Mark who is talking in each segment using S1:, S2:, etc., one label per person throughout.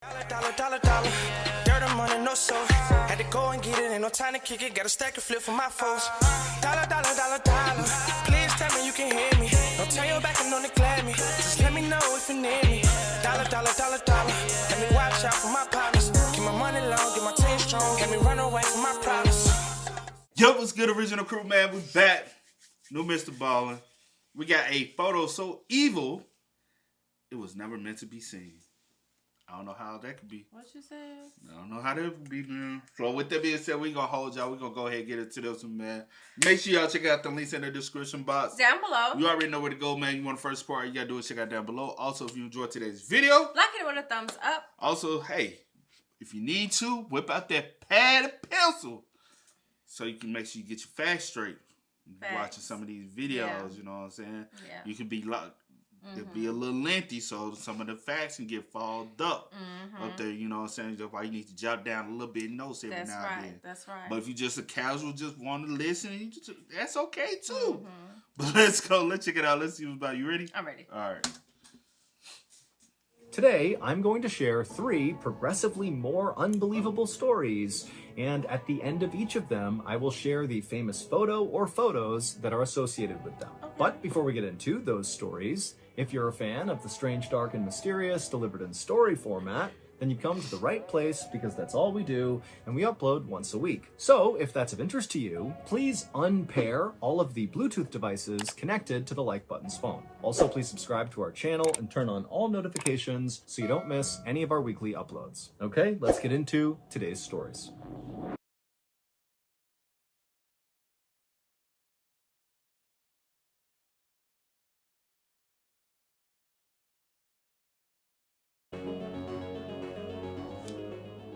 S1: Dollar. Dirt and money, no soul. Had to go and get it, ain't no time to kick it. Got a stack and flip for my foes. Dollar. Please tell me you can hear me. Don't turn your back and don't neglect me. Just let me know if you need me. Dollar. Let me watch out for my partners. Keep my money long, get my team strong. Let me run away from my problems.
S2: Yo, what's good, original crew, man? We back. New Mr. Ballen. We got a photo so evil, it was never meant to be seen. I don't know how that could be.
S3: What you said?
S2: I don't know how that could be, man. So with that being said, we gonna hold y'all. We gonna go ahead and get into this one, man. Make sure y'all check out the links in the description box.
S3: Down below.
S2: You already know where to go, man. You want the first part, you gotta do is check out down below. Also, if you enjoyed today's video,
S3: like it with a thumbs up.
S2: Also, hey, if you need to, whip out that pad and pencil so you can make sure you get your facts straight. Watching some of these videos, you know what I'm saying? Yeah. You can be like, it'll be a little lengthy, so some of the facts can get fogged up there, you know what I'm saying? That's why you need to jot down a little bit of notes every now and then.
S3: That's right.
S2: But if you just a casual, just want to listen, that's okay too. But let's go. Let's check it out. Let's see what's about. You ready?
S3: I'm ready.
S2: All right.
S4: Today, I'm going to share 3 progressively more unbelievable stories, and at the end of each of them, I will share the famous photo or photos that are associated with them. Okay. But before we get into those stories, if you're a fan of the strange, dark, and mysterious delivered in story format, then you've come to the right place because that's all we do, and we upload once a week. So, if that's of interest to you, please unpair all of the Bluetooth devices connected to the like button's phone. Also, please subscribe to our channel and turn on all notifications so you don't miss any of our weekly uploads. Okay, let's get into today's stories.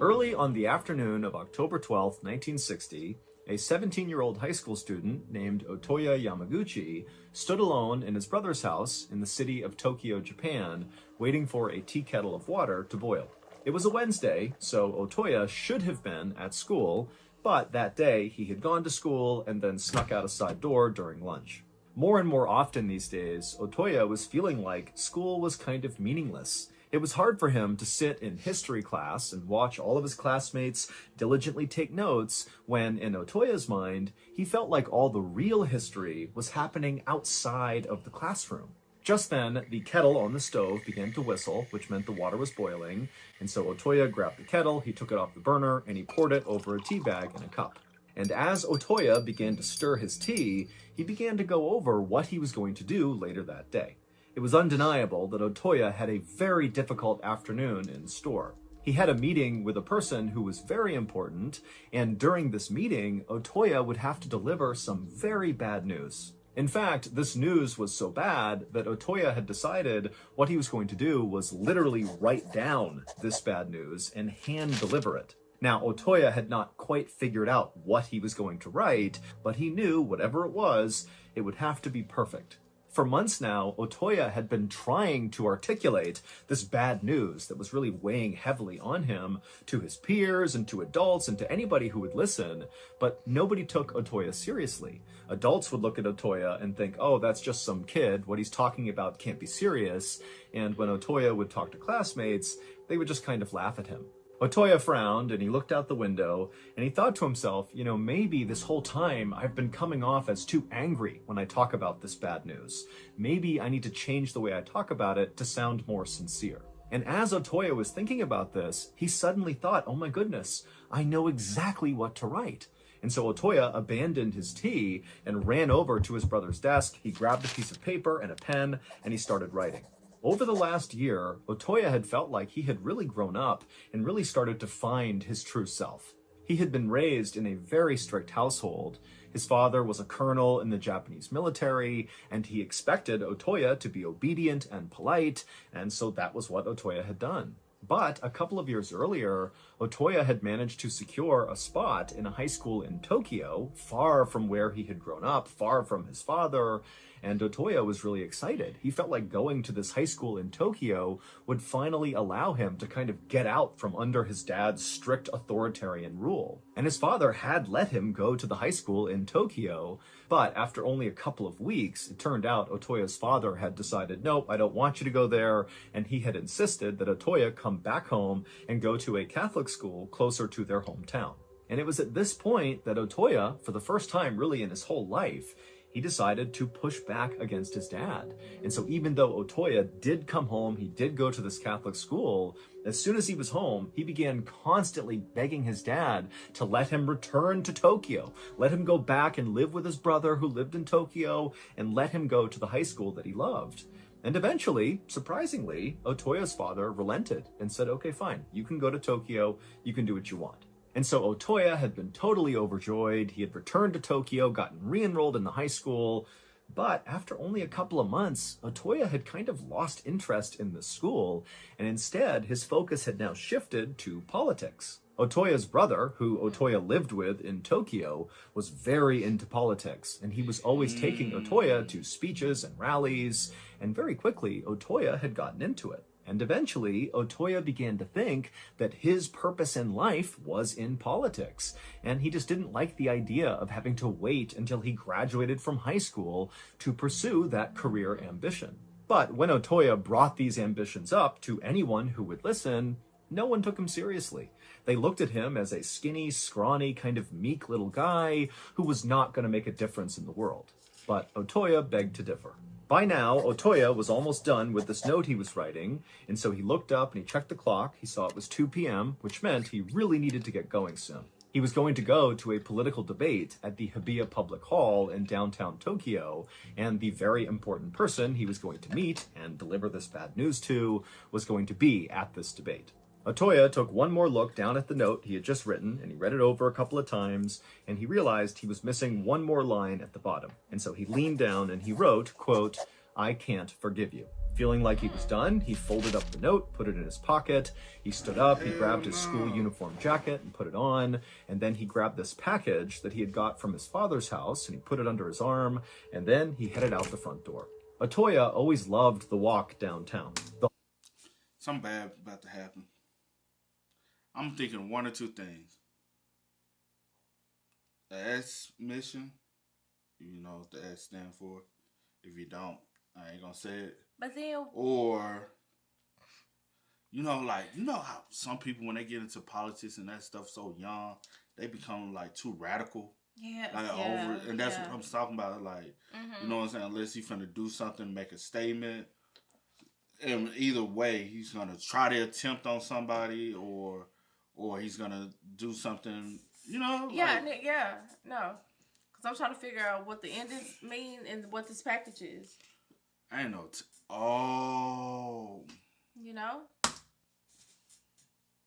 S4: Early on the afternoon of October 12, 1960, a 17-year-old high school student named Otoya Yamaguchi stood alone in his brother's house in the city of Tokyo, Japan, waiting for a tea kettle of water to boil. It was a Wednesday, so Otoya should have been at school, but that day he had gone to school and then snuck out a side door during lunch. More and more often these days, Otoya was feeling like school was kind of meaningless. It was hard for him to sit in history class and watch all of his classmates diligently take notes when, in Otoya's mind, he felt like all the real history was happening outside of the classroom. Just then, the kettle on the stove began to whistle, which meant the water was boiling, and so Otoya grabbed the kettle, he took it off the burner, and he poured it over a tea bag in a cup. And as Otoya began to stir his tea, he began to go over what he was going to do later that day. It was undeniable that Otoya had a very difficult afternoon in store. He had a meeting with a person who was very important, and during this meeting, Otoya would have to deliver some very bad news. In fact, this news was so bad that Otoya had decided what he was going to do was literally write down this bad news and hand deliver it. Now, Otoya had not quite figured out what he was going to write, but he knew whatever it was, it would have to be perfect. For months now, Otoya had been trying to articulate this bad news that was really weighing heavily on him to his peers and to adults and to anybody who would listen, but nobody took Otoya seriously. Adults would look at Otoya and think, oh, that's just some kid, what he's talking about can't be serious, and when Otoya would talk to classmates, they would just kind of laugh at him. Otoya frowned and he looked out the window and he thought to himself, maybe this whole time I've been coming off as too angry when I talk about this bad news. Maybe I need to change the way I talk about it to sound more sincere. And as Otoya was thinking about this, he suddenly thought, oh my goodness, I know exactly what to write. And so Otoya abandoned his tea and ran over to his brother's desk. He grabbed a piece of paper and a pen and he started writing. Over the last year, Otoya had felt like he had really grown up and really started to find his true self. He had been raised in a very strict household. His father was a colonel in the Japanese military, and he expected Otoya to be obedient and polite, and so that was what Otoya had done. But a couple of years earlier, Otoya had managed to secure a spot in a high school in Tokyo, far from where he had grown up, far from his father, and Otoya was really excited. He felt like going to this high school in Tokyo would finally allow him to kind of get out from under his dad's strict authoritarian rule. And his father had let him go to the high school in Tokyo, but after only a couple of weeks, it turned out Otoya's father had decided, nope, I don't want you to go there, and he had insisted that Otoya come back home and go to a Catholic school closer to their hometown. And it was at this point that Otoya, for the first time really in his whole life, he decided to push back against his dad. And so even though Otoya did come home, he did go to this Catholic school, as soon as he was home, he began constantly begging his dad to let him return to Tokyo, let him go back and live with his brother who lived in Tokyo, and let him go to the high school that he loved. And eventually, surprisingly, Otoya's father relented and said, okay, fine, you can go to Tokyo, you can do what you want. And so Otoya had been totally overjoyed. He had returned to Tokyo, gotten re-enrolled in the high school. But after only a couple of months, Otoya had kind of lost interest in the school, and instead his focus had now shifted to politics. Otoya's brother, who Otoya lived with in Tokyo, was very into politics, and he was always taking Otoya to speeches and rallies, and very quickly Otoya had gotten into it. And eventually, Otoya began to think that his purpose in life was in politics, and he just didn't like the idea of having to wait until he graduated from high school to pursue that career ambition. But when Otoya brought these ambitions up to anyone who would listen, no one took him seriously. They looked at him as a skinny, scrawny, kind of meek little guy who was not going to make a difference in the world. But Otoya begged to differ. By now, Otoya was almost done with this note he was writing, and so he looked up and he checked the clock. He saw it was 2 p.m., which meant he really needed to get going soon. He was going to go to a political debate at the Hibiya Public Hall in downtown Tokyo, and the very important person he was going to meet and deliver this bad news to was going to be at this debate. Otoya took one more look down at the note he had just written, and he read it over a couple of times, and he realized he was missing one more line at the bottom. And so he leaned down and he wrote, quote, "I can't forgive you." Feeling like he was done, he folded up the note, put it in his pocket. He stood up, he grabbed his school uniform jacket and put it on, and then he grabbed this package that he had got from his father's house, and he put it under his arm, and then he headed out the front door. Otoya always loved the walk downtown.
S2: Something bad about to happen. I'm thinking one or two things. The S mission, you know what the S stand for. If you don't, I ain't gonna say it.
S3: But then,
S2: or, you know how some people, when they get into politics and that stuff so young, they become like too radical.
S3: Yeah,
S2: over, and that's what I'm talking about. Like, you know what I'm saying? Unless he's finna do something, make a statement. And either way, he's gonna try to attempt on somebody, or he's gonna do something, you know?
S3: Yeah, no. Because I'm trying to figure out what the endings mean and what this package is.
S2: I ain't know.
S3: You know?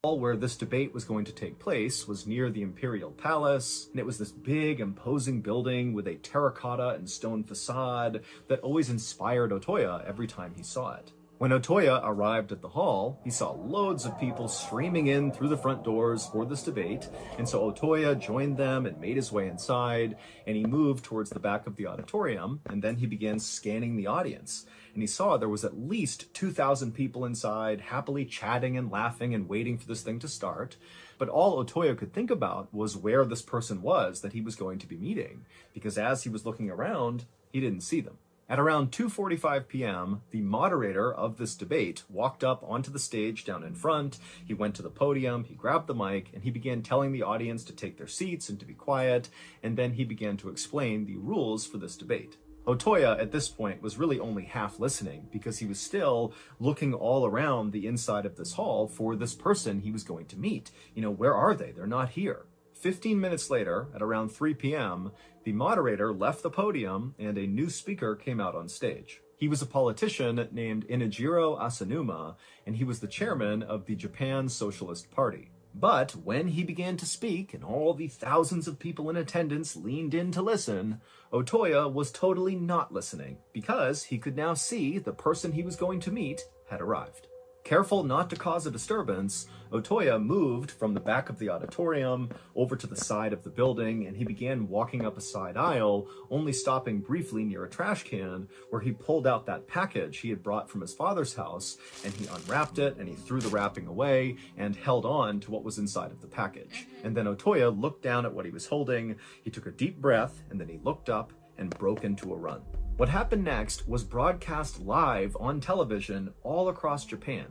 S4: Where this debate was going to take place was near the Imperial Palace, and it was this big, imposing building with a terracotta and stone facade that always inspired Otoya every time he saw it. When Otoya arrived at the hall, he saw loads of people streaming in through the front doors for this debate, and so Otoya joined them and made his way inside, and he moved towards the back of the auditorium, and then he began scanning the audience. And he saw there was at least 2,000 people inside, happily chatting and laughing and waiting for this thing to start. But all Otoya could think about was where this person was that he was going to be meeting, because as he was looking around, he didn't see them. At around 2:45 p.m., the moderator of this debate walked up onto the stage down in front. He went to the podium, he grabbed the mic, and he began telling the audience to take their seats and to be quiet, and then he began to explain the rules for this debate. Otoya, at this point, was really only half listening because he was still looking all around the inside of this hall for this person he was going to meet. You know, where are they? They're not here. 15 minutes later, at around 3 p.m., the moderator left the podium and a new speaker came out on stage. He was a politician named Inajiro Asanuma, and he was the chairman of the Japan Socialist Party. But when he began to speak and all the thousands of people in attendance leaned in to listen, Otoya was totally not listening because he could now see the person he was going to meet had arrived. Careful not to cause a disturbance, Otoya moved from the back of the auditorium over to the side of the building, and he began walking up a side aisle, only stopping briefly near a trash can, where he pulled out that package he had brought from his father's house, and he unwrapped it, and he threw the wrapping away, and held on to what was inside of the package. And then Otoya looked down at what he was holding, he took a deep breath, and then he looked up and broke into a run. What happened next was broadcast live on television all across Japan,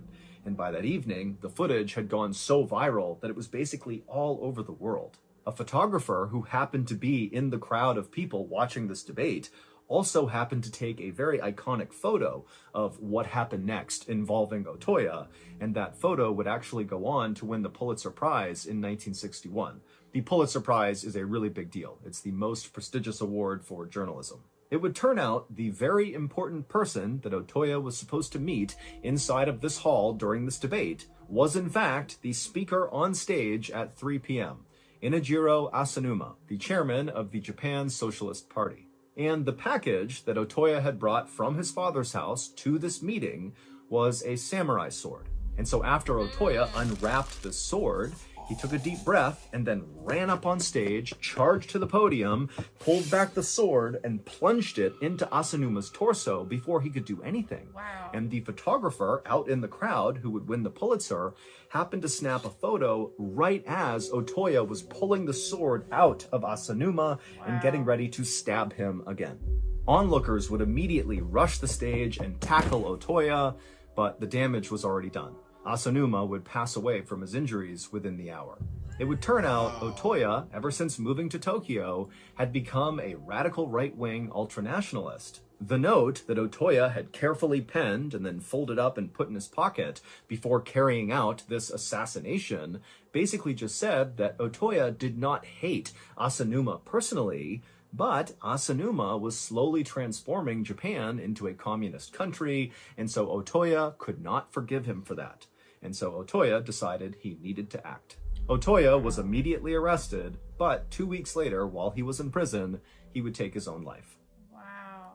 S4: and by that evening, the footage had gone so viral that it was basically all over the world. A photographer who happened to be in the crowd of people watching this debate also happened to take a very iconic photo of what happened next involving Otoya, and that photo would actually go on to win the Pulitzer Prize in 1961. The Pulitzer Prize is a really big deal. It's the most prestigious award for journalism. It would turn out the very important person that Otoya was supposed to meet inside of this hall during this debate was in fact the speaker on stage at 3 p.m., Inajiro Asanuma, the chairman of the Japan Socialist Party. And the package that Otoya had brought from his father's house to this meeting was a samurai sword. And so after Otoya unwrapped the sword, he took a deep breath and then ran up on stage, charged to the podium, pulled back the sword, and plunged it into Asanuma's torso before he could do anything.
S3: Wow.
S4: And the photographer out in the crowd who would win the Pulitzer happened to snap a photo right as Otoya was pulling the sword out of Asanuma and getting ready to stab him again. Onlookers would immediately rush the stage and tackle Otoya, but the damage was already done. Asanuma would pass away from his injuries within the hour. It would turn out Otoya, ever since moving to Tokyo, had become a radical right-wing ultranationalist. The note that Otoya had carefully penned and then folded up and put in his pocket before carrying out this assassination basically just said that Otoya did not hate Asanuma personally, but Asanuma was slowly transforming Japan into a communist country, and so Otoya could not forgive him for that. And so Otoya decided he needed to act. Otoya was immediately arrested, but 2 weeks later, while he was in prison, he would take his own life.
S3: Wow.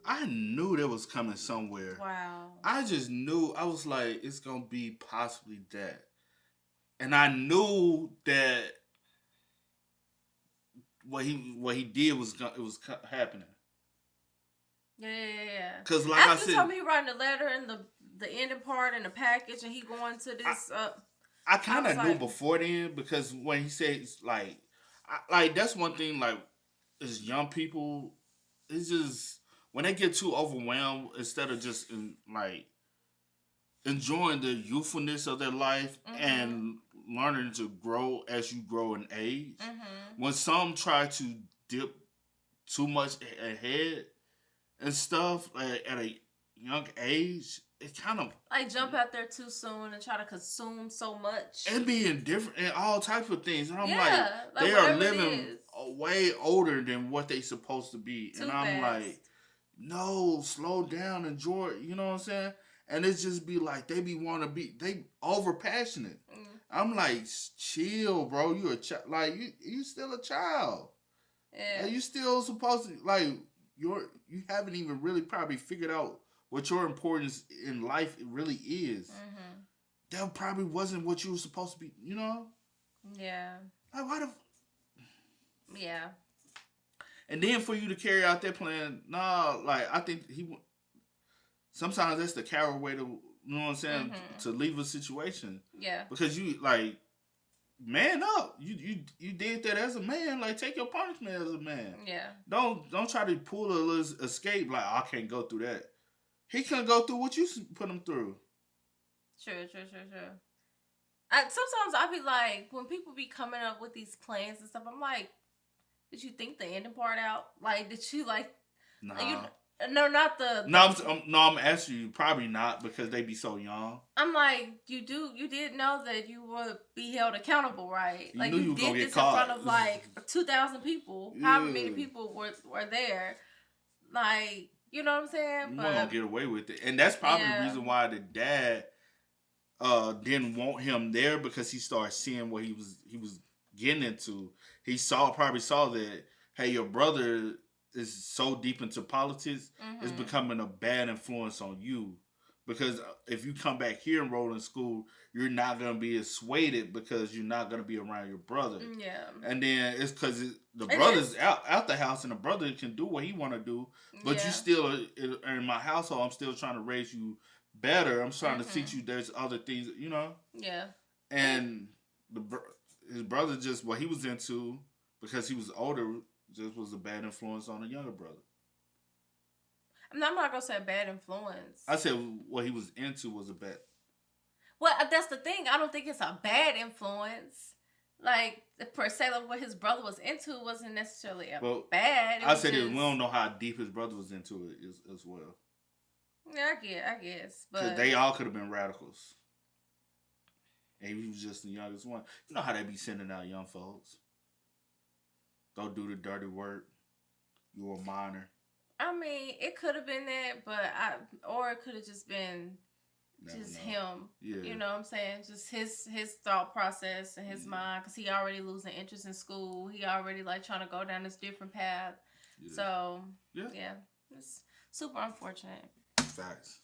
S2: I knew that was coming somewhere.
S3: Wow.
S2: I just knew. I was like, it's going to be possibly that. And I knew that what he did was happening.
S3: Yeah.
S2: Because like
S3: after
S2: I said,
S3: you told me he writing a letter and the ending part and the package, and he going to this.
S2: I kind of knew
S3: like,
S2: before then, because when he says like that's one thing. Like, as young people, it's just when they get too overwhelmed, instead of just enjoying the youthfulness of their life and learning to grow as you grow in age. When some try to dip too much ahead and stuff at a young age, it kind of
S3: like jump out there too soon and try to consume so much
S2: and be indifferent and all types of things. And I'm
S3: like
S2: they are living way older than what they supposed to be.
S3: Too
S2: and I'm
S3: fast.
S2: like, no, slow down, enjoy it. You know what I'm saying? And it's just be like they over passionate. I'm like, chill, bro. You a child. Like you still a child.
S3: Yeah.
S2: Like, you still supposed to you haven't even really probably figured out what your importance in life really is. That probably wasn't what you were supposed to be, you know?
S3: Yeah.
S2: Like, why the...
S3: Yeah.
S2: And then for you to carry out that plan, I think sometimes that's the coward way to, you know what I'm saying, to leave a situation.
S3: Yeah.
S2: Because you, man up. You did that as a man. Like, take your punishment as a man.
S3: Yeah. Don't
S2: try to pull a little escape, like, I can't go through that. He couldn't go through what you put him through.
S3: True. Sometimes I be like, when people be coming up with these plans and stuff, I'm like, did you think the ending part out? Like, did you
S2: Nah. I'm asking you, probably not, because they be so young.
S3: I'm like, you did know that you would be held accountable, right?
S2: You
S3: like,
S2: knew
S3: you
S2: you
S3: did this in
S2: caught.
S3: front of 2,000 people.
S2: Yeah.
S3: However many people were there. Like, you know what I'm saying?
S2: You weren't gonna get away with it. And that's probably the reason why the dad didn't want him there, because he started seeing what he was getting into. He probably saw that, hey, your brother is so deep into politics, it's becoming a bad influence on you, Because if you come back here and enroll in school, you're not going to be as swayed because you're not going to be around your brother.
S3: Yeah.
S2: And then it's because the brother's out the house and the brother can do what he want to do. But you still, in my household, I'm still trying to raise you better. I'm trying to teach you there's other things, you know?
S3: Yeah.
S2: And his brother just, what he was into, because he was older, just was a bad influence on a younger brother.
S3: I'm not going to say a bad influence.
S2: I said what he was into was a bad.
S3: Well, that's the thing. I don't think it's a bad influence. Like, per se, like what his brother was into wasn't necessarily bad.
S2: I said we don't know how deep his brother was into it as well.
S3: Yeah, I guess. But
S2: they all could have been radicals. And he was just the youngest one. You know how they be sending out young folks. Go do the dirty work. You a minor.
S3: I mean, it could have been that, or it could have just been him. Yeah. You know what I'm saying? Just his thought process and his mind, because he already losing interest in school. He already like trying to go down this different path. Yeah. So yeah, it's super unfortunate.
S2: Facts.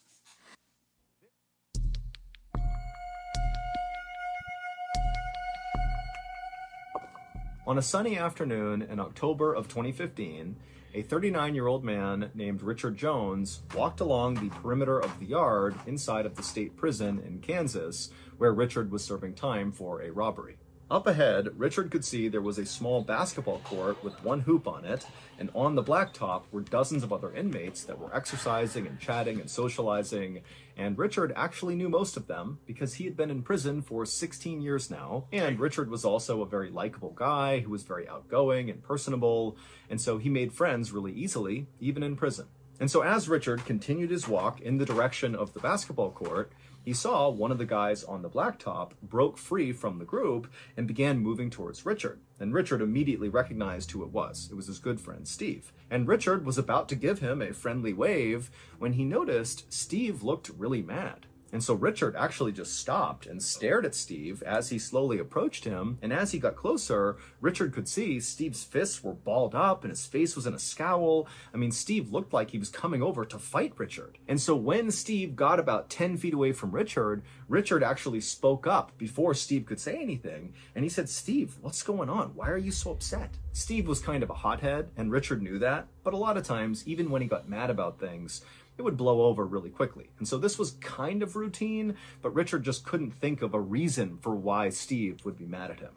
S4: On a sunny afternoon in October of 2015, a 39-year-old man named Richard Jones walked along the perimeter of the yard inside of the state prison in Kansas, where Richard was serving time for a robbery. Up ahead, Richard could see there was a small basketball court with one hoop on it, and on the blacktop were dozens of other inmates that were exercising and chatting and socializing, and Richard actually knew most of them because he had been in prison for 16 years now, and Richard was also a very likable guy who was very outgoing and personable, and so he made friends really easily, even in prison. And so as Richard continued his walk in the direction of the basketball court, he saw one of the guys on the blacktop broke free from the group and began moving towards Richard. And Richard immediately recognized who it was. It was his good friend, Steve. And Richard was about to give him a friendly wave when he noticed Steve looked really mad. And so Richard actually just stopped and stared at Steve as he slowly approached him. And as he got closer, Richard could see Steve's fists were balled up and his face was in a scowl. I mean, Steve looked like he was coming over to fight Richard. And so when Steve got about 10 feet away from Richard, Richard actually spoke up before Steve could say anything. And he said, "Steve, what's going on? Why are you so upset?" Steve was kind of a hothead, and Richard knew that. But a lot of times, even when he got mad about things, it would blow over really quickly. And so this was kind of routine, but Richard just couldn't think of a reason for why Steve would be mad at him.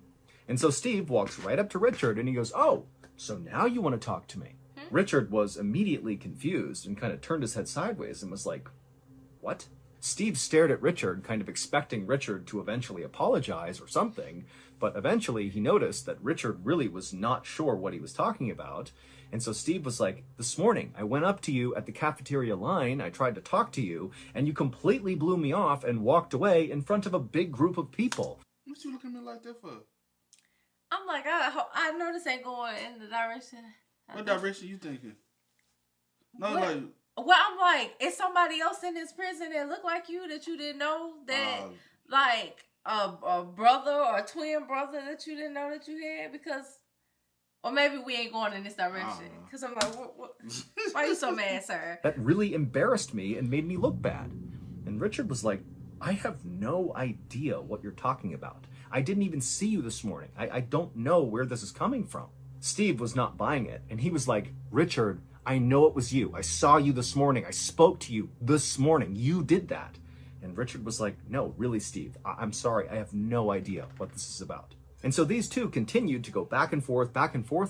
S4: And so Steve walks right up to Richard and he goes, "Oh, so now you want to talk to me?" Richard was immediately confused and kind of turned his head sideways and was like, "What?" Steve stared at Richard, kind of expecting Richard to eventually apologize or something, but eventually he noticed that Richard really was not sure what he was talking about. And so Steve was like, "This morning, I went up to you at the cafeteria line, I tried to talk to you, and you completely blew me off and walked away in front of a big group of people."
S2: What you looking at me like that for?
S3: I'm like, I know this ain't going in the direction.
S2: What direction you thinking? No,
S3: what?
S2: like...
S3: Well, I'm like, is somebody else in this prison that look like you that you didn't know that, like, a brother or a twin brother that you didn't know that you had? Because... Or maybe we ain't going in this direction. Because I'm like, what? Why are you so mad, sir?
S4: That really embarrassed me and made me look bad. And Richard was like, "I have no idea what you're talking about. I didn't even see you this morning. I don't know where this is coming from." Steve was not buying it. And he was like, "Richard, I know it was you. I saw you this morning. I spoke to you this morning. You did that." And Richard was like, "No, really, Steve, I'm sorry. I have no idea what this is about." And so these two continued to go back and forth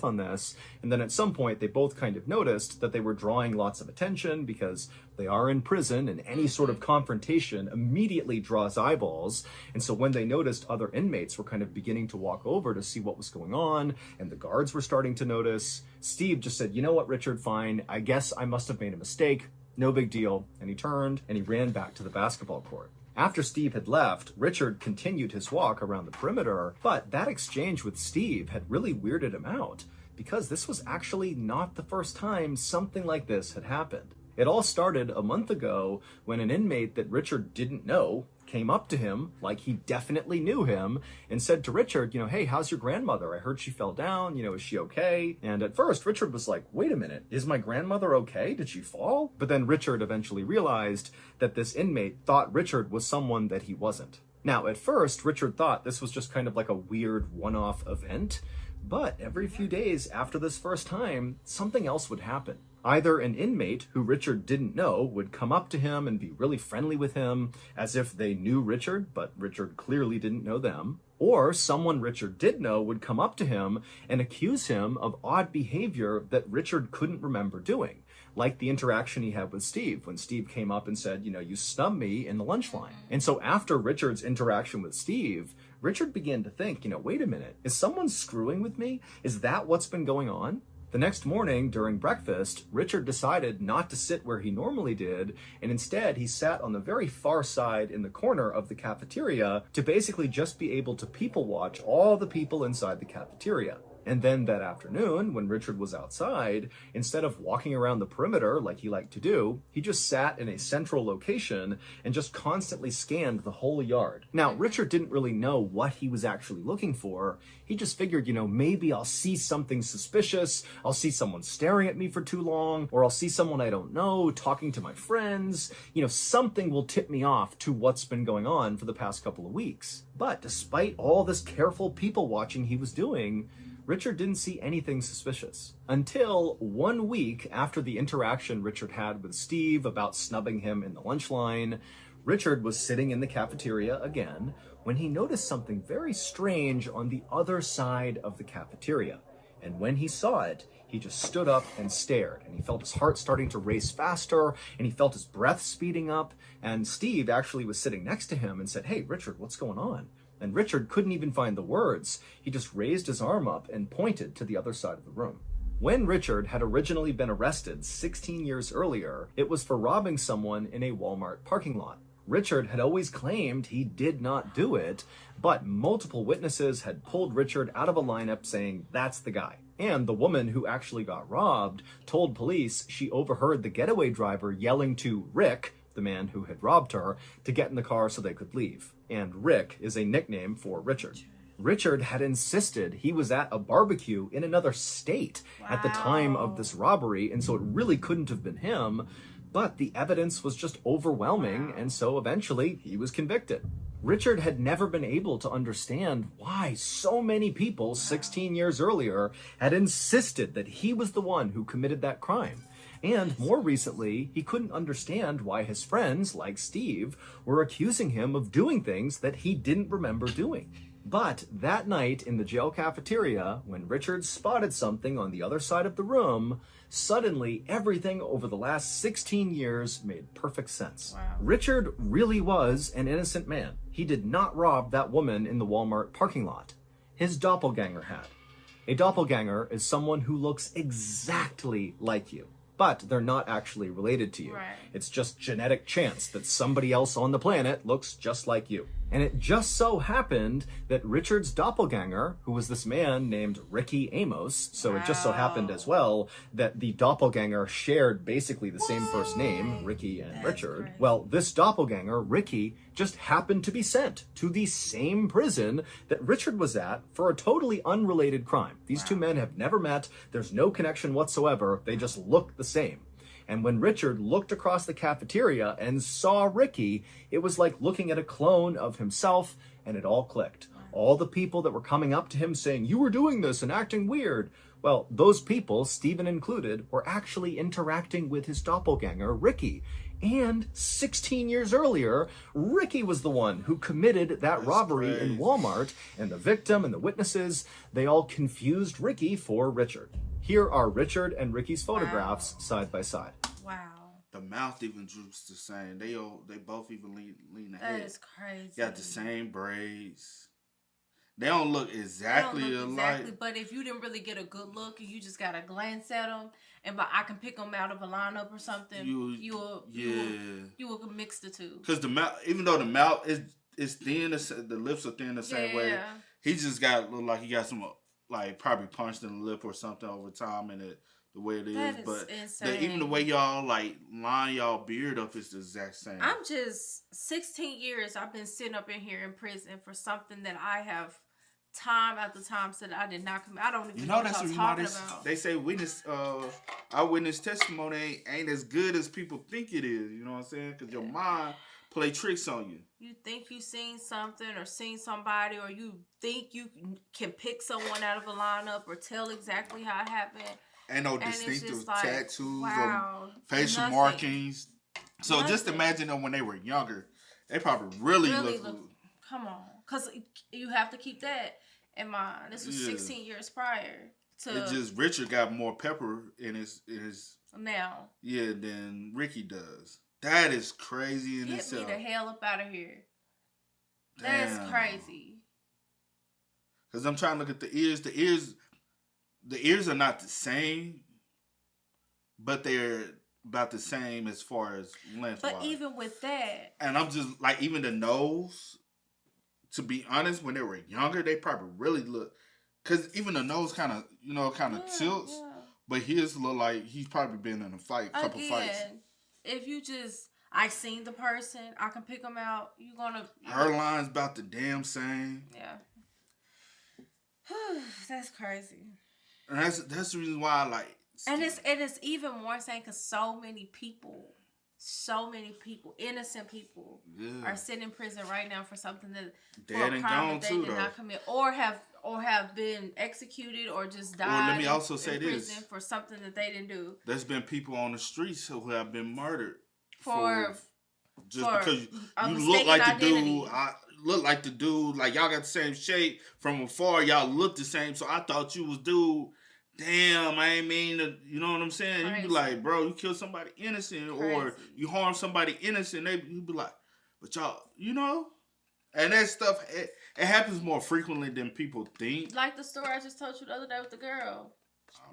S4: on this. And then at some point, they both kind of noticed that they were drawing lots of attention because they are in prison and any sort of confrontation immediately draws eyeballs. And so when they noticed other inmates were kind of beginning to walk over to see what was going on, and the guards were starting to notice, Steve just said, "You know what, Richard, fine. I guess I must have made a mistake. No big deal." And he turned and he ran back to the basketball court. After Steve had left, Richard continued his walk around the perimeter, but that exchange with Steve had really weirded him out because this was actually not the first time something like this had happened. It all started a month ago when an inmate that Richard didn't know came up to him like he definitely knew him and said to Richard, hey, how's your grandmother? I heard she fell down. Is she okay? And at first, Richard was like, wait a minute, is my grandmother okay? Did she fall? But then Richard eventually realized that this inmate thought Richard was someone that he wasn't. Now, at first, Richard thought this was just kind of like a weird one-off event, but every few days after this first time, something else would happen. Either an inmate who Richard didn't know would come up to him and be really friendly with him, as if they knew Richard, but Richard clearly didn't know them, or someone Richard did know would come up to him and accuse him of odd behavior that Richard couldn't remember doing, like the interaction he had with Steve when Steve came up and said, you snubbed me in the lunch line. And so after Richard's interaction with Steve, Richard began to think, wait a minute, is someone screwing with me? Is that what's been going on? The next morning, during breakfast, Richard decided not to sit where he normally did, and instead he sat on the very far side in the corner of the cafeteria to basically just be able to people watch all the people inside the cafeteria. And then that afternoon, when Richard was outside, instead of walking around the perimeter like he liked to do, he just sat in a central location and just constantly scanned the whole yard. Now, Richard didn't really know what he was actually looking for. He just figured, maybe I'll see something suspicious, I'll see someone staring at me for too long, or I'll see someone I don't know talking to my friends. Something will tip me off to what's been going on for the past couple of weeks. But despite all this careful people watching he was doing, Richard didn't see anything suspicious until 1 week after the interaction Richard had with Steve about snubbing him in the lunch line. Richard was sitting in the cafeteria again when he noticed something very strange on the other side of the cafeteria. And when he saw it, he just stood up and stared, and he felt his heart starting to race faster, and he felt his breath speeding up. And Steve actually was sitting next to him and said, "Hey, Richard, what's going on?" And Richard couldn't even find the words. He just raised his arm up and pointed to the other side of the room. When Richard had originally been arrested 16 years earlier, it was for robbing someone in a Walmart parking lot. Richard had always claimed he did not do it, but multiple witnesses had pulled Richard out of a lineup saying, "That's the guy." And the woman who actually got robbed told police she overheard the getaway driver yelling to Rick, the man who had robbed her, to get in the car so they could leave. And Rick is a nickname for Richard. Richard had insisted he was at a barbecue in another state at the time of this robbery, and so it really couldn't have been him, but the evidence was just overwhelming, and so eventually he was convicted. Richard had never been able to understand why so many people 16 years earlier had insisted that he was the one who committed that crime. And more recently, he couldn't understand why his friends, like Steve, were accusing him of doing things that he didn't remember doing. But that night in the jail cafeteria, when Richard spotted something on the other side of the room, suddenly everything over the last 16 years made perfect sense.
S3: Wow.
S4: Richard really was an innocent man. He did not rob that woman in the Walmart parking lot. His doppelganger had. A doppelganger is someone who looks exactly like you, but they're not actually related to you.
S3: Right.
S4: It's just genetic chance that somebody else on the planet looks just like you. And it just so happened that Richard's doppelganger, who was this man named Ricky Amos, so it just so happened as well that the doppelganger shared basically the same first name, Ricky and Richard.
S3: Great.
S4: Well, this doppelganger, Ricky, just happened to be sent to the same prison that Richard was at for a totally unrelated crime. These two men have never met. There's no connection whatsoever. They just look the same. And when Richard looked across the cafeteria and saw Ricky, it was like looking at a clone of himself, and it all clicked. All the people that were coming up to him saying, "You were doing this and acting weird." Well, those people, Stephen included, were actually interacting with his doppelganger, Ricky. And 16 years earlier, Ricky was the one who committed that robbery in Walmart, and the victim and the witnesses, they all confused Ricky for Richard. Here are Richard and Ricky's photographs side by side.
S3: Wow.
S2: The mouth even droops the same. They both even lean ahead.
S3: That is crazy.
S2: Got the same braids. They don't look exactly alike.
S3: But if you didn't really get a good look and you just got to glance at them, and I can pick them out of a lineup or something, you will mix the two.
S2: Because the mouth, even though the mouth is thin, the lips are thin the same way. He just look like he got some, like, probably punched in the lip or something over time, and it the way it is.
S3: That is
S2: But
S3: insane.
S2: even the way y'all like line y'all beard up is the exact same.
S3: I'm just 16 years. I've been sitting up in here in prison for something that I have time after time said I did not commit. I don't even know what
S2: that's
S3: I'm
S2: the
S3: talking
S2: reason
S3: about.
S2: they say eyewitness testimony ain't as good as people think it is. You know what I'm saying? Because your mind play tricks on you.
S3: You think you seen something or seen somebody, or you think you can pick someone out of a lineup or tell exactly how it happened.
S2: Ain't no distinctive
S3: like,
S2: tattoos
S3: wow,
S2: or facial
S3: nothing.
S2: Markings. So just imagine them when they were younger. They probably really look.
S3: Come on, because you have to keep that in mind. This was 16 years prior to.
S2: It's just Richard got more pepper in his
S3: now.
S2: Yeah, than Ricky does. That is crazy in itself.
S3: Get me the hell up out of here. That is crazy.
S2: Because I'm trying to look at the ears. The ears are not the same, but they're about the same as far as length.
S3: But even with that,
S2: and I'm just like, even the nose. To be honest, when they were younger, they probably really look. Because even the nose kind of tilts. Yeah. But his look like he's probably been in a couple fights.
S3: If you I seen the person, I can pick them out.
S2: Her line's about the damn same.
S3: Yeah. That's crazy.
S2: And that's the reason why I like.
S3: And it's even more insane because so many people, innocent people, are sitting in prison right now for something that
S2: dead and gone
S3: they did not commit, or have been executed, or just died.
S2: Well, let me also say this
S3: for something that they didn't do.
S2: There's been people on the streets who have been murdered
S3: because
S2: you look like identity. Look like the dude. Like y'all got the same shape from afar. Y'all look the same, so I thought you was dude. Damn, I ain't mean to, you know what I'm saying? Crazy. You be like, bro, you killed somebody innocent or you harmed somebody innocent. You be like, but y'all, you know? And that stuff, it happens more frequently than people think.
S3: Like the story I just told you the other day with the girl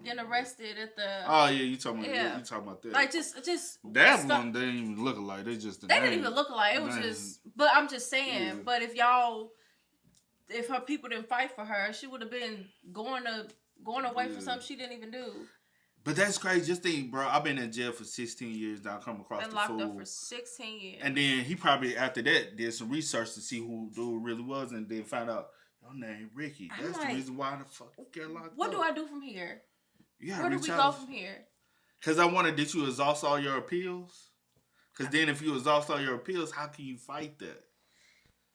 S3: getting arrested at the...
S2: Oh, yeah, you talking about that.
S3: Like, just
S2: that stuff. One, they didn't even look alike. They didn't
S3: even look alike. It was just... But I'm just saying, but if her people didn't fight for her, she would have been going away for something she didn't even do.
S2: But that's crazy. Just think, bro. I've been in jail for 16 years now. I come across the fool.
S3: Locked up for 16 years.
S2: And then he probably, after that, did some research to see who dude really was, and then found out, your name Ricky. That's the reason why the fuck you get locked up.
S3: What do I do from here?
S2: Where
S3: do we go from here?
S2: Because I wondered, did you exhaust all your appeals? Because then if you exhaust all your appeals, how can you fight that?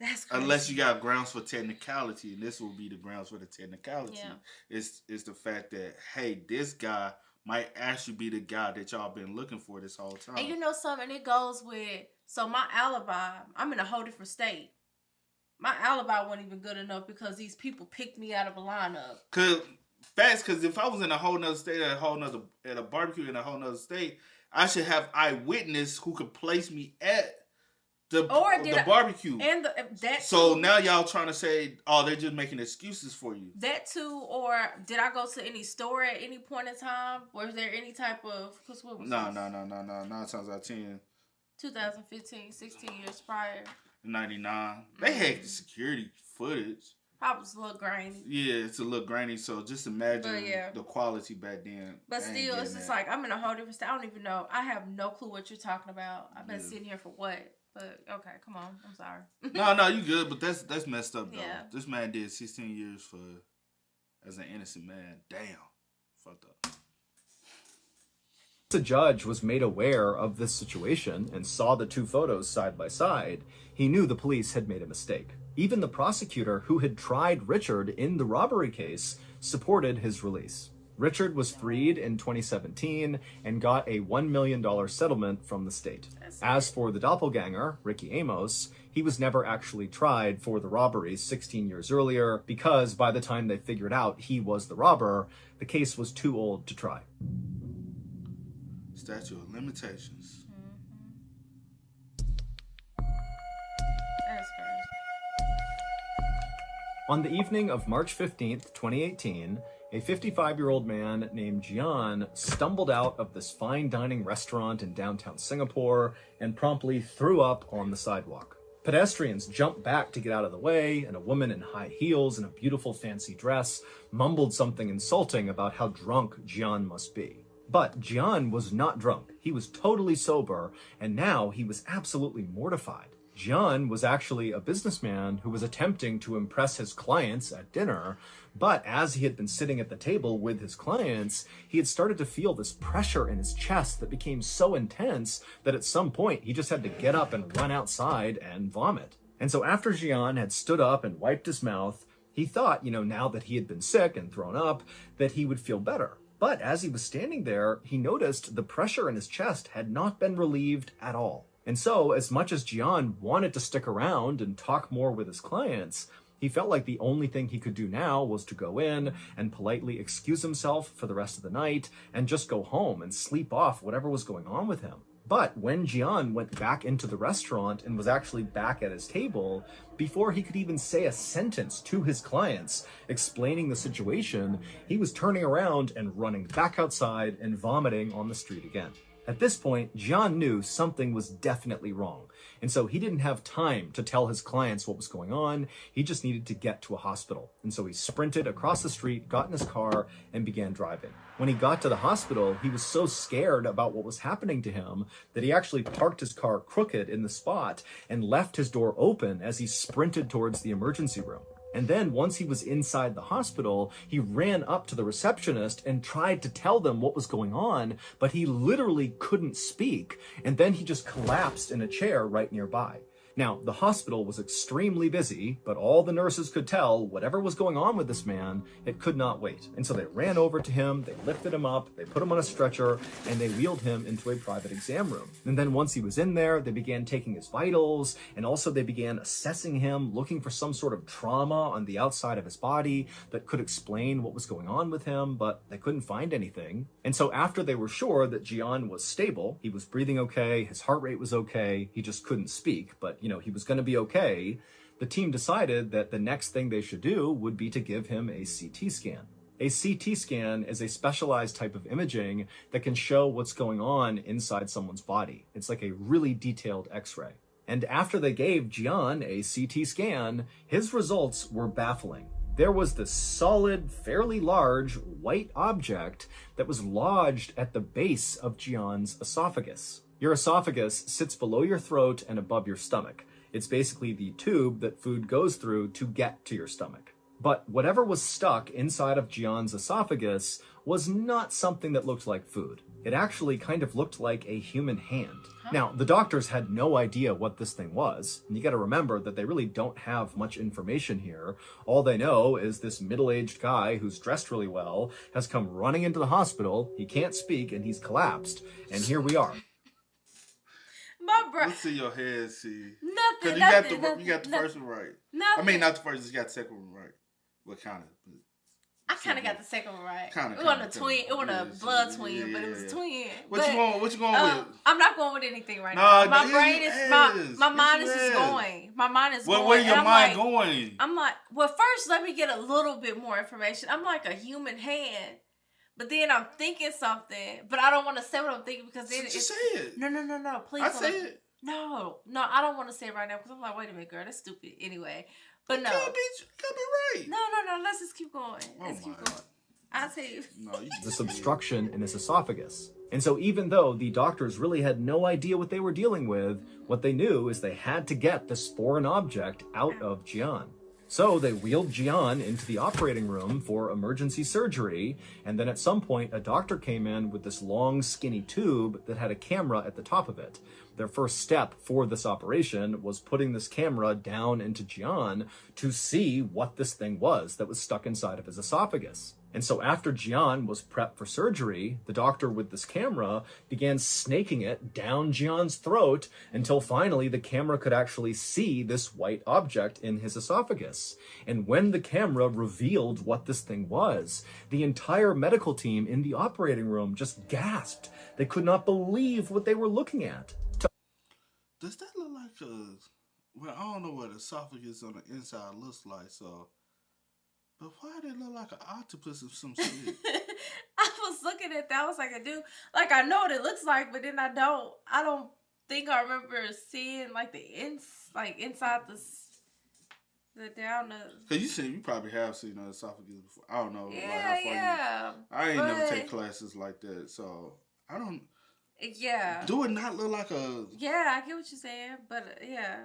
S3: That's crazy.
S2: Unless you got grounds for technicality, and this will be the grounds for the technicality. Yeah. It's the fact that, hey, this guy might actually be the guy that y'all been looking for this whole time.
S3: And you know something, it goes with, so my alibi, I'm in a whole different state. My alibi wasn't even good enough because these people picked me out of a lineup.
S2: Because if I was in a whole nother state, at a barbecue in a whole nother state, I should have eyewitness who could place me at the barbecue.
S3: And that
S2: so too, now y'all trying to say, oh, they're just making excuses for you.
S3: That too, or did I go to any store at any point in time? Was there any type of... No.
S2: 9 times out of 10.
S3: 2015, 16 years prior.
S2: 99. They had security footage.
S3: Probably was a little grainy.
S2: Yeah, it's a little grainy, so just imagine the quality back then.
S3: But still, it's just like, I'm in a whole different state. I don't even know. I have no clue what you're talking about. I've been sitting here for what? But, okay, come on. I'm sorry.
S2: No, you good, but that's messed up, though.
S3: Yeah.
S2: This man did 16 years as an innocent man. Damn. Fucked up.
S4: The judge was made aware of this situation and saw the two photos side by side. He knew the police had made a mistake. Even the prosecutor who had tried Richard in the robbery case supported his release. Richard was freed in 2017 and got a $1 million settlement from the state. As for the doppelganger, Ricky Amos, he was never actually tried for the robberies 16 years earlier because by the time they figured out he was the robber, the case was too old to try.
S2: Statute of limitations.
S4: On the evening of March 15th, 2018, a 55-year-old man named Gian stumbled out of this fine dining restaurant in downtown Singapore and promptly threw up on the sidewalk. Pedestrians jumped back to get out of the way, and a woman in high heels and a beautiful fancy dress mumbled something insulting about how drunk Gian must be. But Gian was not drunk. He was totally sober, and now he was absolutely mortified. Gian was actually a businessman who was attempting to impress his clients at dinner, but as he had been sitting at the table with his clients, he had started to feel this pressure in his chest that became so intense that at some point he just had to get up and run outside and vomit. And so after Gian had stood up and wiped his mouth, he thought, now that he had been sick and thrown up, that he would feel better. But as he was standing there, he noticed the pressure in his chest had not been relieved at all. And so, as much as Gian wanted to stick around and talk more with his clients, he felt like the only thing he could do now was to go in and politely excuse himself for the rest of the night and just go home and sleep off whatever was going on with him. But when Gian went back into the restaurant and was actually back at his table, before he could even say a sentence to his clients explaining the situation, he was turning around and running back outside and vomiting on the street again. At this point, Gian knew something was definitely wrong, and so he didn't have time to tell his clients what was going on. He just needed to get to a hospital. And so he sprinted across the street, got in his car, and began driving. When he got to the hospital, he was so scared about what was happening to him that he actually parked his car crooked in the spot and left his door open as he sprinted towards the emergency room. And then once he was inside the hospital, he ran up to the receptionist and tried to tell them what was going on, but he literally couldn't speak. And then he just collapsed in a chair right nearby. Now, the hospital was extremely busy, but all the nurses could tell whatever was going on with this man, it could not wait. And so they ran over to him, they lifted him up, they put him on a stretcher, and they wheeled him into a private exam room. And then once he was in there, they began taking his vitals, and also they began assessing him, looking for some sort of trauma on the outside of his body that could explain what was going on with him, but they couldn't find anything. And so after they were sure that Gian was stable, he was breathing okay, his heart rate was okay, he just couldn't speak, but he was going to be okay, the team decided that the next thing they should do would be to give him a CT scan. A CT scan is a specialized type of imaging that can show what's going on inside someone's body. It's like a really detailed X-ray. And after they gave Gian a CT scan, his results were baffling. There was this solid, fairly large, white object that was lodged at the base of Gian's esophagus. Your esophagus sits below your throat and above your stomach. It's basically the tube that food goes through to get to your stomach. But whatever was stuck inside of Gian's esophagus was not something that looked like food. It actually kind of looked like a human hand. Now, the doctors had no idea what this thing was. And you got to remember that they really don't have much information here. All they know is this middle-aged guy who's dressed really well has come running into the hospital. He can't speak and he's collapsed. And here we are.
S2: Let's see your head, see.
S3: Nothing.
S2: You got the first one right.
S3: Nothing.
S2: I mean, not the first. You got the second one right. What kind of?
S3: I kind of got the second one right.
S2: Kinda,
S3: it wasn't a twin. It wasn't a blood twin, but it was a twin.
S2: What you going with?
S3: I'm not going with anything right now. My brain is my mind is just going. My mind is going.
S2: Where your mind going?
S3: I'm like, well, first let me get a little bit more information. I'm like a human hand. But then I'm thinking something, but I don't want to say what I'm thinking because then
S2: just say it.
S3: No, please.
S2: I say it.
S3: No, I don't want to say it right now because I'm like, wait a minute, girl, that's stupid. Anyway, but no.
S2: Could be right.
S3: No. Let's just keep going. Let's keep going. I'll tell you.
S4: This obstruction in his esophagus. And so even though the doctors really had no idea what they were dealing with, what they knew is they had to get this foreign object out of Gian. So they wheeled Gian into the operating room for emergency surgery, and then at some point a doctor came in with this long skinny tube that had a camera at the top of it. Their first step for this operation was putting this camera down into Gian to see what this thing was that was stuck inside of his esophagus. And so after Gian was prepped for surgery, the doctor with this camera began snaking it down Gian's throat until finally the camera could actually see this white object in his esophagus. And when the camera revealed what this thing was, the entire medical team in the operating room just gasped. They could not believe what they were looking at.
S2: Does that look like well, I don't know what esophagus on the inside looks like, so... But why did it look like an octopus or some shit?
S3: I was looking at that. I was like, I know what it looks like, but then I don't think I remember seeing like inside the.
S2: Cause you probably have seen an esophagus before. I don't know.
S3: Yeah,
S2: like how far
S3: yeah.
S2: I ain't never take classes like that, so I don't.
S3: Yeah.
S2: Do it not look like a?
S3: Yeah, I get what you're saying, but yeah.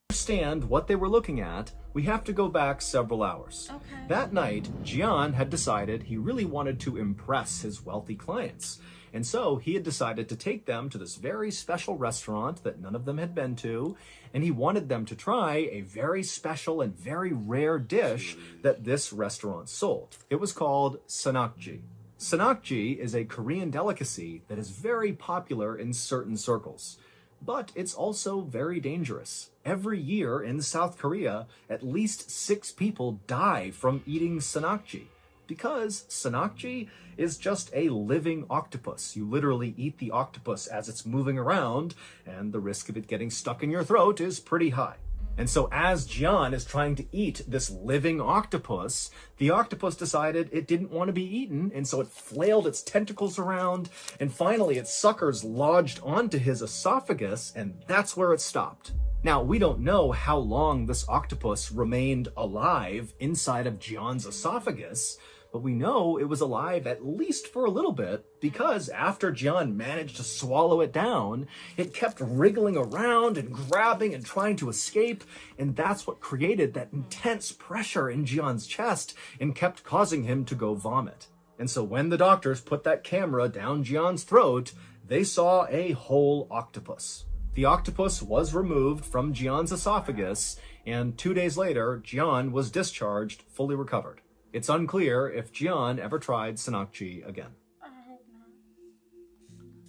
S4: Understand what they were looking at, we have to go back several hours.
S3: Okay.
S4: That night, Gian had decided he really wanted to impress his wealthy clients. And so he had decided to take them to this very special restaurant that none of them had been to, and he wanted them to try a very special and very rare dish that this restaurant sold. It was called sanakji. Sanakji is a Korean delicacy that is very popular in certain circles. But it's also very dangerous. Every year in South Korea, at least 6 people die from eating sanakji. Because sanakji is just a living octopus. You literally eat the octopus as it's moving around, and the risk of it getting stuck in your throat is pretty high. And so as Gian is trying to eat this living octopus, the octopus decided it didn't want to be eaten, and so it flailed its tentacles around, and finally its suckers lodged onto his esophagus, and that's where it stopped. Now, we don't know how long this octopus remained alive inside of Gian's esophagus, but we know it was alive at least for a little bit, because after Gian managed to swallow it down, it kept wriggling around and grabbing and trying to escape, and that's what created that intense pressure in Gian's chest and kept causing him to go vomit. And so when the doctors put that camera down Gian's throat, they saw a whole octopus. The octopus was removed from Gian's esophagus, and 2 days later, Gian was discharged, fully recovered. It's unclear if Gian ever tried sanakji again.
S3: I hope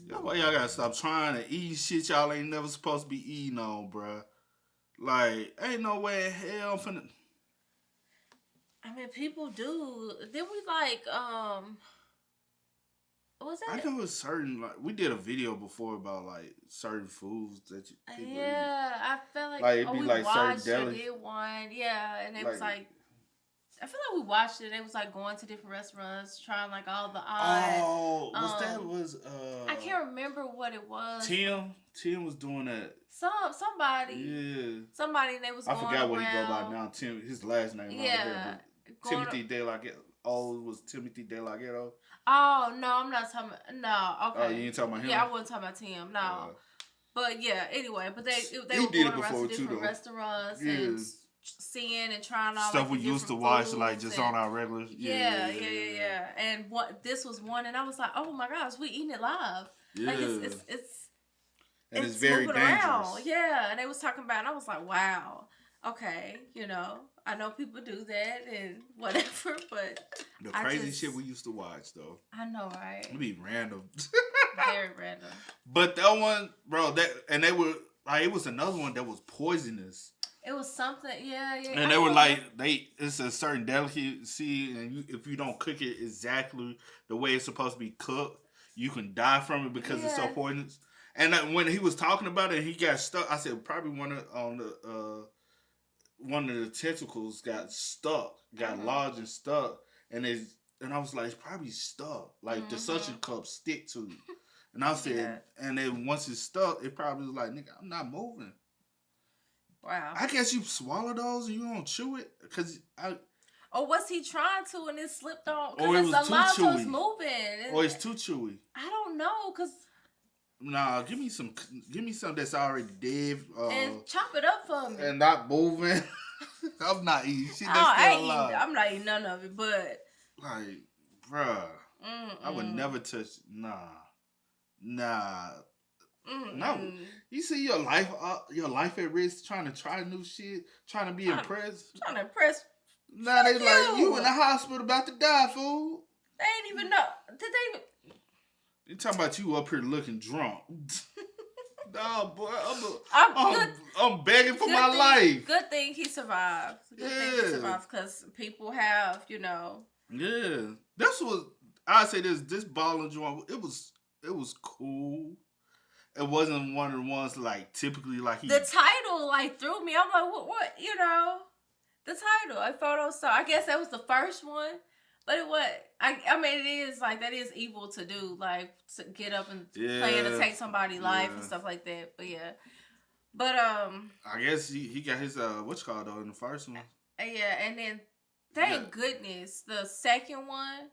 S2: not. Y'all gotta stop trying to eat shit y'all ain't never supposed to be eating on, bruh. Like, ain't no way in hell I'm finna...
S3: I mean, people do. Then we what was that?
S2: I know it's certain, like, we did a video before about, like, certain foods that people eat.
S3: I felt
S2: like it'd be
S3: we
S2: like
S3: watched
S2: certain
S3: or
S2: deli.
S3: did one. Yeah, and it was like, I feel like we watched it. It was like going to different restaurants, trying like all the odd. I can't remember what it was.
S2: Tim was doing that.
S3: Somebody.
S2: Yeah.
S3: Somebody, and they was.
S2: I
S3: going
S2: forgot what
S3: around.
S2: he go by now. Tim, his last name.
S3: Yeah.
S2: Timothy De La Ghetto. Oh, it was Timothy De La Ghetto.
S3: Oh no, I'm not talking. No, okay.
S2: Oh, you ain't talking about him?
S3: Yeah, I wasn't talking about Tim. No. But yeah, anyway, but they
S2: he
S3: were going around to different restaurants and seeing and trying all
S2: stuff
S3: like,
S2: we used to watch, like just on our regular.
S3: Yeah. And this was one, and I was like, oh my gosh, we eating it live.
S2: Yeah.
S3: Like it's
S2: very
S3: moving
S2: dangerous.
S3: around. Yeah, and they was talking about it, and I was like, wow, okay, I know people do that and whatever, but
S2: the crazy shit we used to watch though.
S3: I know, right?
S2: It'd be random.
S3: Very random.
S2: But that one, bro, they were like, it was another one that was poisonous.
S3: It was something, yeah.
S2: And they were like, it's a certain delicacy, and if you don't cook it exactly the way it's supposed to be cooked, you can die from it because it's so poisonous. And when he was talking about it, he got stuck. I said probably one of the tentacles got lodged and stuck, and I was like, it's probably stuck. Like the suction cup stick to it. And I said, and then once it's stuck, it probably was like, nigga, I'm not moving.
S3: Wow.
S2: I guess you swallow those and you don't chew it,
S3: or was he trying to and it slipped on?
S2: Or it was too chewy.
S3: It's moving.
S2: Or it's too chewy.
S3: I don't know, cause.
S2: Nah, give me some that's already dead.
S3: And chop it up for me.
S2: And not moving. I'm not eating shit that's still alive.
S3: I'm not eating none of it, but.
S2: Like, bruh. I would never touch. Nah. No. You see your life at risk trying to try new shit, trying to be impressed.
S3: Trying to impress.
S2: Nah, they like, you in the hospital about to die, fool.
S3: They ain't even know. Did they even...
S2: You talking about you up here looking drunk. Nah, boy, I'm begging for my life.
S3: Good thing he survived. Good thing he survived, because people have,
S2: Yeah. That's what I say. This Ballen joint, it was cool. It wasn't one of the ones like typically like
S3: the title like threw me. I'm like, what? The title. I thought so. I guess that was the first one, but it was. I mean, it is like that is evil to do, like to get up and plan to take somebody's life and stuff like that. But yeah, But
S2: I guess he got his what's called though in the first one.
S3: Yeah, and then thank goodness the second one.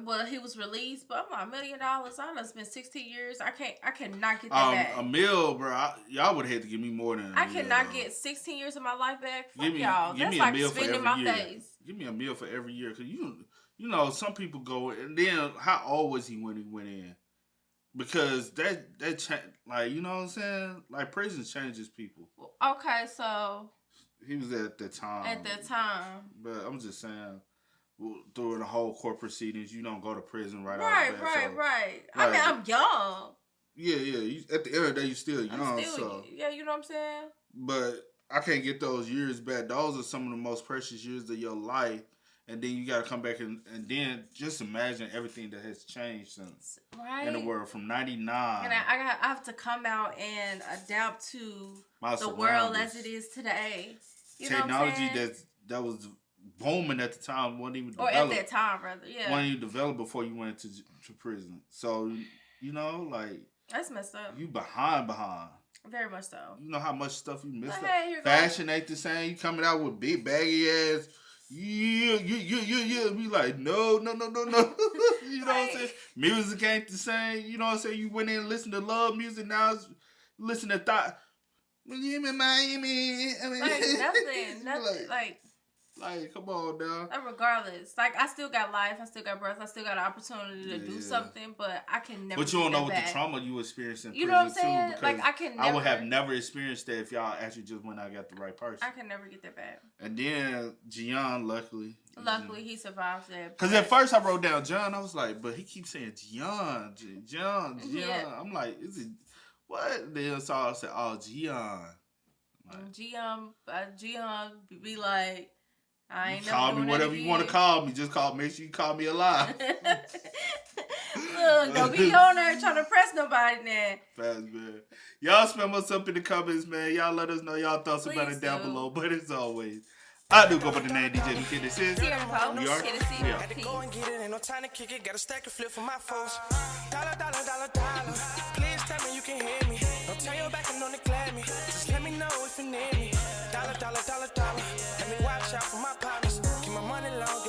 S3: Well, he was released, but I'm like $1 million. I done spent 16 years. I cannot get that back.
S2: A meal, bro. Y'all would have had to give me more than.
S3: I cannot get 16 years of my life back. Fuck y'all.
S2: Give
S3: That's
S2: me
S3: like
S2: a meal
S3: spitting
S2: for
S3: in my
S2: every year.
S3: face.
S2: Give me a meal for every year, cause you know some people go, and then how old was he when he went in? Because that like, you know what I'm saying? Like, prison changes people.
S3: Okay, so
S2: he was at the time.
S3: At that time,
S2: but I'm just saying. During the whole court proceedings, you don't go to prison right
S3: Right. I mean, I'm young.
S2: Yeah. At the end of the day, you still young.
S3: Yeah, you know what I'm saying?
S2: But I can't get those years back. Those are some of the most precious years of your life. And then you got to come back and then just imagine everything that has changed since in the world from 99.
S3: And I have to come out and adapt to the world as it is today. You
S2: Technology that was booming at the time wasn't even developed.
S3: Or at that time, rather, yeah.
S2: Wasn't even developed before you went to prison. So, you know, like...
S3: That's messed up.
S2: You behind.
S3: Very much so.
S2: You know how much stuff you missed.
S3: Hey,
S2: Fashion ain't the same. You coming out with big baggy ass... Yeah. Be like, no. You know what I'm saying? Music ain't the same. You know what I'm saying? You went in and listened to love music. Now listen to thought. Miami.
S3: Like nothing.
S2: Like, come on, now.
S3: Regardless, like, I still got life. I still got breath. I still got an opportunity to do something, but I can never.
S2: But you don't know what the trauma you experienced in prison,
S3: you know what I'm saying?
S2: Too,
S3: like, I
S2: would have never experienced that if y'all actually just went out and got the right person.
S3: I can never get that back.
S2: And then Gian, luckily,
S3: he survived that.
S2: Because at first I wrote down John. I was like, but he keeps saying Gian.
S3: Yeah.
S2: I'm like, is it what? Then so I said, oh, Gian.
S3: Like, Gian be like. I ain't
S2: call me whatever you want to call me. Just make sure you call me alive.
S3: Look, don't be on there trying to press nobody now.
S2: Fast, man. Y'all spam us up in the comments, man. Y'all let us know y'all thoughts about it down below. But as always, I do go by the name DJ Kid. This is
S3: New York.
S1: Had to go and get it, ain't no time to kick it. Got a stack of flip for my folks. Dollar. Please tell me you can hear me. Don't turn your back and don't neglect me. Just let me know if you need me. Dollar. Let me watch out for my partners. Keep my money long.